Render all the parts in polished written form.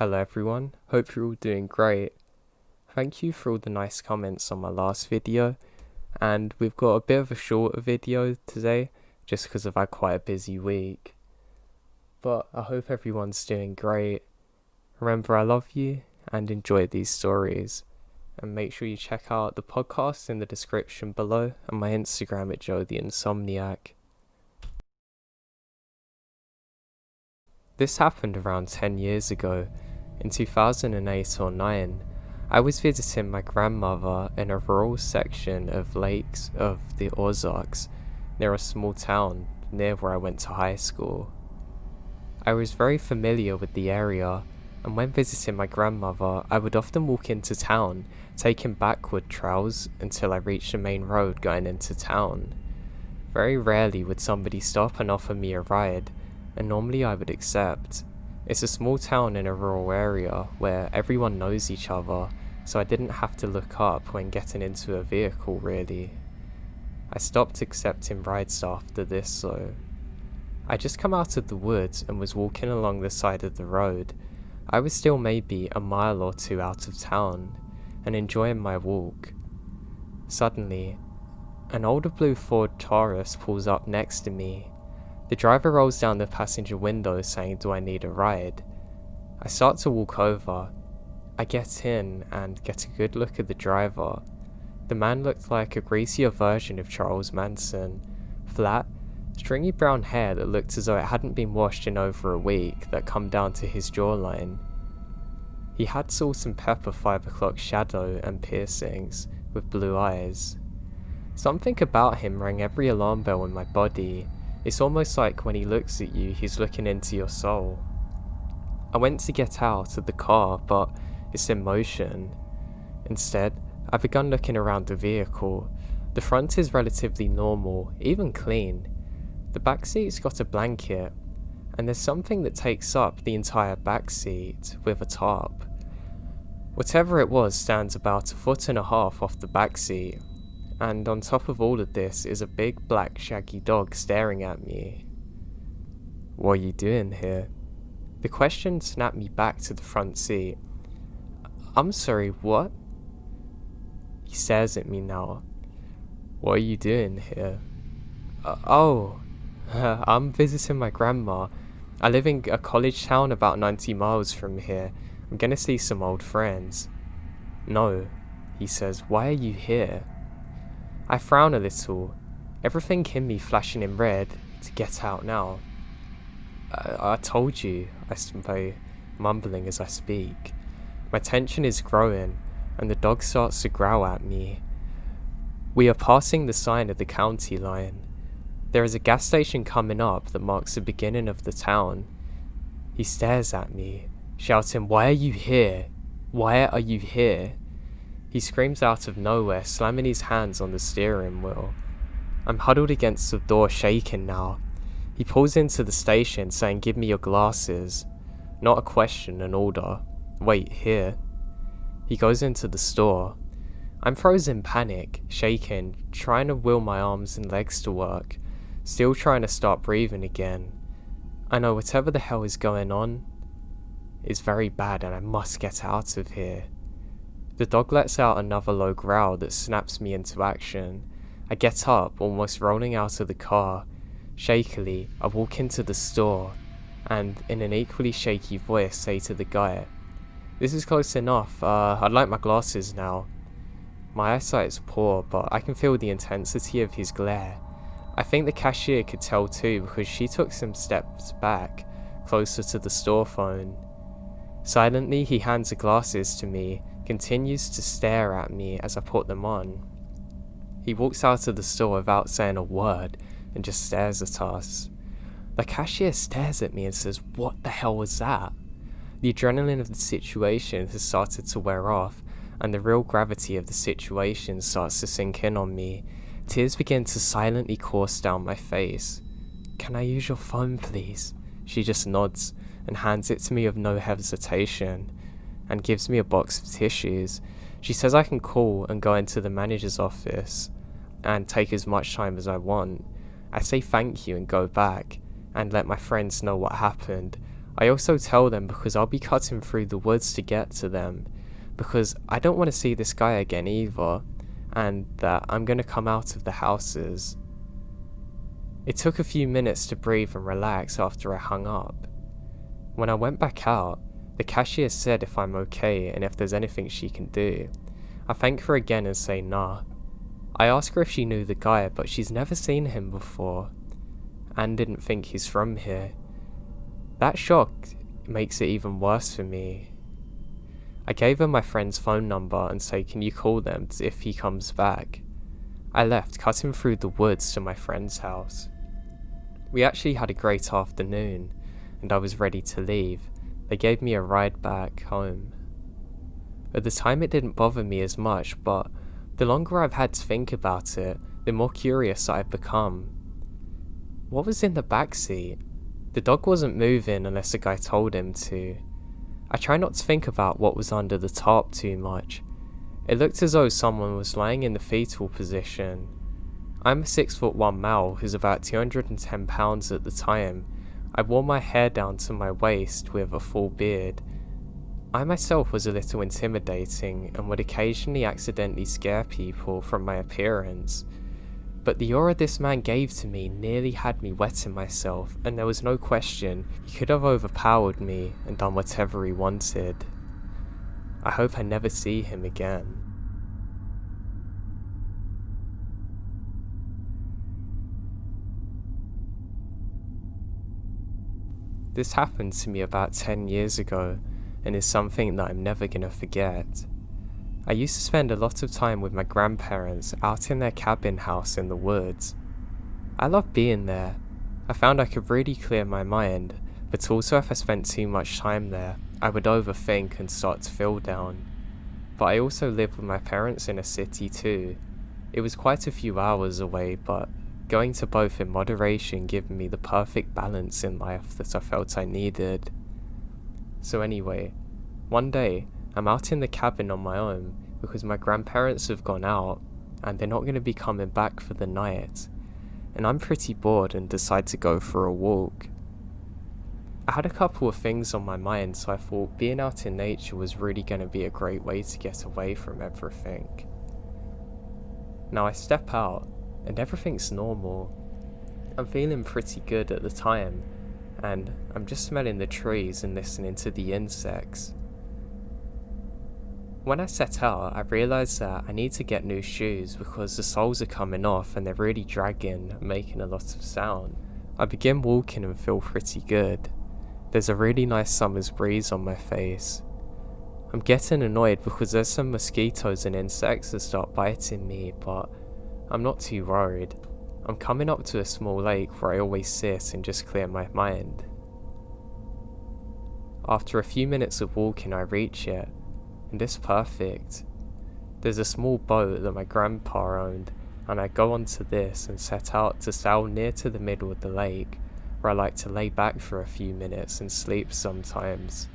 Hello everyone, hope you're all doing great. Thank you for all the nice comments on my last video, and we've got a bit of a shorter video today just because I've had quite a busy week. But I hope everyone's doing great. Remember, I love you and enjoy these stories. And make sure you check out the podcast in the description below and my Instagram at Joe the Insomniac. This happened around 10 years ago. In 2008 or 9, I was visiting my grandmother in a rural section of lakes of the Ozarks, near a small town near where I went to high school. I was very familiar with the area, and when visiting my grandmother, I would often walk into town, taking backward trails until I reached the main road going into town. Very rarely would somebody stop and offer me a ride, and normally I would accept. It's a small town in a rural area where everyone knows each other, so I didn't have to look up when getting into a vehicle really. I stopped accepting rides after this though. I just come out of the woods and was walking along the side of the road. I was still maybe a mile or two out of town, and enjoying my walk. Suddenly, an older blue Ford Taurus pulls up next to me. The driver rolls down the passenger window saying, "Do I need a ride?" I start to walk over. I get in and get a good look at the driver. The man looked like a greasier version of Charles Manson. Flat, stringy brown hair that looked as though it hadn't been washed in over a week that come down to his jawline. He had salt and pepper 5 o'clock shadow and piercings, with blue eyes. Something about him rang every alarm bell in my body. It's almost like when he looks at you, he's looking into your soul. I went to get out of the car, but it's in motion. Instead, I begun looking around the vehicle. The front is relatively normal, even clean. The back seat's got a blanket, and there's something that takes up the entire back seat with a tarp. Whatever it was stands about 1.5 feet off the back seat. And on top of all of this is a big black shaggy dog staring at me. "What are you doing here?" The question snapped me back to the front seat. "I'm sorry, what?" He stares at me now. "What are you doing here?" I'm visiting my grandma. I live in a college town about 90 miles from here. I'm gonna see some old friends." "No," he says, "why are you here?" I frown a little, everything in me flashing in red to get out now. I told you, I say, mumbling as I speak. My tension is growing, and the dog starts to growl at me. We are passing the sign of the county line. There is a gas station coming up that marks the beginning of the town. He stares at me, shouting, "Why are you here? Why are you here?" He screams out of nowhere, slamming his hands on the steering wheel. I'm huddled against the door, shaking now. He pulls into the station, saying, "Give me your glasses." Not a question, an order. "Wait here." He goes into the store. I'm frozen in panic, shaking, trying to will my arms and legs to work, still trying to start breathing again. I know whatever the hell is going on is very bad and I must get out of here. The dog lets out another low growl that snaps me into action. I get up, almost rolling out of the car. Shakily, I walk into the store, and in an equally shaky voice say to the guy, "This is close enough, I'd like my glasses now." My eyesight is poor, but I can feel the intensity of his glare. I think the cashier could tell too because she took some steps back, closer to the store phone. Silently, he hands the glasses to me, continues to stare at me as I put them on. He walks out of the store without saying a word and just stares at us. The cashier stares at me and says, "What the hell was that?" The adrenaline of the situation has started to wear off, and the real gravity of the situation starts to sink in on me. Tears begin to silently course down my face. "Can I use your phone, please?" She just nods and hands it to me with no hesitation, and gives me a box of tissues. She says I can call and go into the manager's office and take as much time as I want. I say thank you and go back, and let my friends know what happened. I also tell them because I'll be cutting through the woods to get to them, because I don't want to see this guy again either, and that I'm going to come out of the houses. It took a few minutes to breathe and relax after I hung up. When I went back out, the cashier said if I'm okay and if there's anything she can do. I thank her again and say nah. I ask her if she knew the guy, but she's never seen him before, and didn't think he's from here. That shock makes it even worse for me. I gave her my friend's phone number and say, can you call them if he comes back? I left, cutting through the woods to my friend's house. We actually had a great afternoon, and I was ready to leave. They gave me a ride back home. At the time it didn't bother me as much, but the longer I've had to think about it, the more curious I've become. What was in the backseat? The dog wasn't moving unless the guy told him to. I try not to think about what was under the tarp too much. It looked as though someone was lying in the fetal position. I'm a 6'1" male who's about 210 pounds at the time. I wore my hair down to my waist with a full beard. I myself was a little intimidating and would occasionally accidentally scare people from my appearance. But the aura this man gave to me nearly had me wetting myself, and there was no question he could have overpowered me and done whatever he wanted. I hope I never see him again. This happened to me about 10 years ago, and is something that I'm never gonna forget. I used to spend a lot of time with my grandparents out in their cabin house in the woods. I loved being there. I found I could really clear my mind, but also if I spent too much time there, I would overthink and start to feel down. But I also lived with my parents in a city too. It was quite a few hours away, but going to both in moderation gave me the perfect balance in life that I felt I needed. So anyway, one day, I'm out in the cabin on my own because my grandparents have gone out and they're not going to be coming back for the night, and I'm pretty bored and decide to go for a walk. I had a couple of things on my mind, so I thought being out in nature was really going to be a great way to get away from everything. Now I step out and everything's normal. I'm feeling pretty good at the time, and I'm just smelling the trees and listening to the insects. When I set out, I realised that I need to get new shoes because the soles are coming off and they're really dragging, making a lot of sound. I begin walking and feel pretty good. There's a really nice summer's breeze on my face. I'm getting annoyed because there's some mosquitoes and insects that start biting me, but I'm not too worried. I'm coming up to a small lake where I always sit and just clear my mind. After a few minutes of walking, I reach it, and it's perfect. There's a small boat that my grandpa owned, and I go onto this and set out to sail near to the middle of the lake, where I like to lay back for a few minutes and sleep sometimes.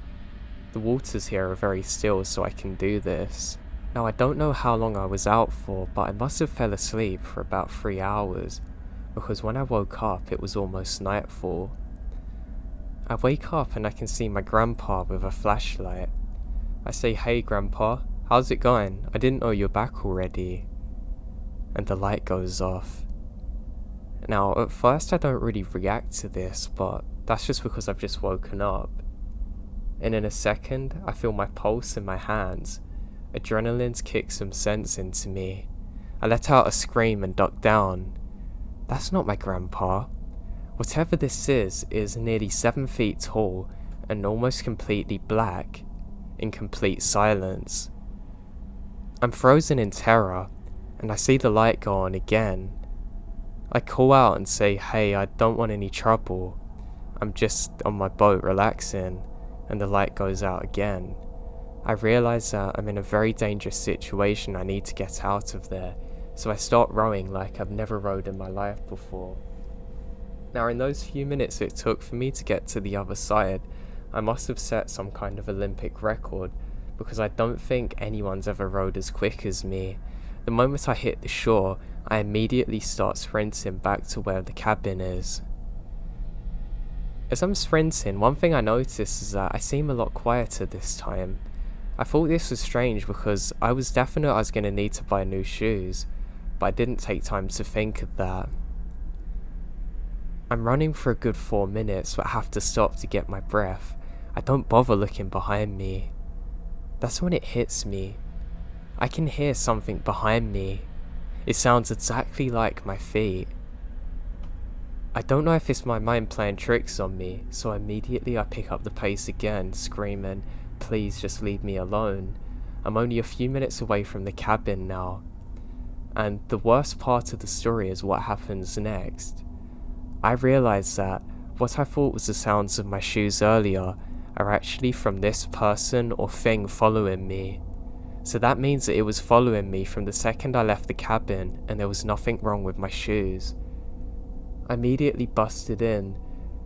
The waters here are very still, so I can do this. Now I don't know how long I was out for, but I must have fell asleep for about 3 hours, because when I woke up it was almost nightfall. I wake up and I can see my grandpa with a flashlight. I say, "Hey grandpa, how's it going? I didn't know you're back already." And the light goes off. Now at first I don't really react to this, but that's just because I've just woken up. And in a second I feel my pulse in my hands. Adrenaline's kicked some sense into me. I let out a scream and duck down. That's not my grandpa. Whatever this is nearly 7 feet tall and almost completely black, in complete silence. I'm frozen in terror, and I see the light go on again. I call out and say, "Hey, I don't want any trouble. I'm just on my boat relaxing," and the light goes out again. I realise that I'm in a very dangerous situation. I need to get out of there, so I start rowing like I've never rowed in my life before. Now in those few minutes it took for me to get to the other side, I must have set some kind of Olympic record, because I don't think anyone's ever rowed as quick as me. The moment I hit the shore, I immediately start sprinting back to where the cabin is. As I'm sprinting, one thing I noticed is that I seem a lot quieter this time. I thought this was strange because I was definite I was going to need to buy new shoes, but I didn't take time to think of that. I'm running for a good 4 minutes, but I have to stop to get my breath. I don't bother looking behind me. That's when it hits me. I can hear something behind me. It sounds exactly like my feet. I don't know if it's my mind playing tricks on me, so immediately I pick up the pace again, screaming, "Please just leave me alone. I'm only a few minutes away from the cabin now." And the worst part of the story is what happens next. I realise that what I thought was the sounds of my shoes earlier are actually from this person or thing following me. So that means that it was following me from the second I left the cabin and there was nothing wrong with my shoes. I immediately busted in,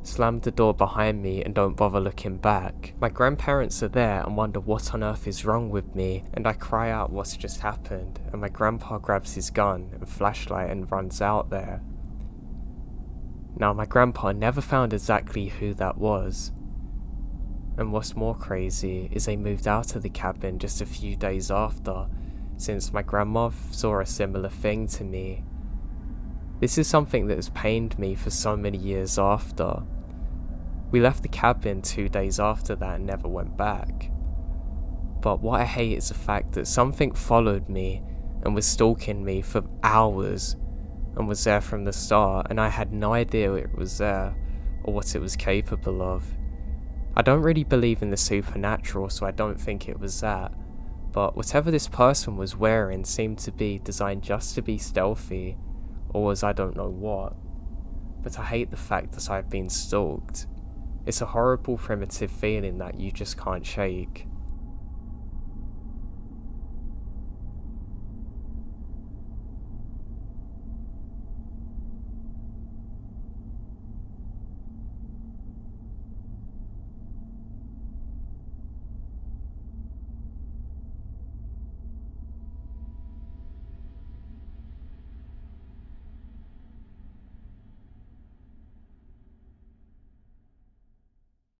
slammed the door behind me and don't bother looking back. My grandparents are there and wonder what on earth is wrong with me, and I cry out what's just happened, and my grandpa grabs his gun and flashlight and runs out there. Now my grandpa never found exactly who that was. And what's more crazy is they moved out of the cabin just a few days after, since my grandma saw a similar thing to me. This is something that has pained me for so many years after. We left the cabin 2 days after that and never went back. But what I hate is the fact that something followed me and was stalking me for hours and was there from the start, and I had no idea it was there or what it was capable of. I don't really believe in the supernatural, so I don't think it was that, but whatever this person was wearing seemed to be designed just to be stealthy, or was I don't know what. But I hate the fact that I've been stalked. It's a horrible primitive feeling that you just can't shake.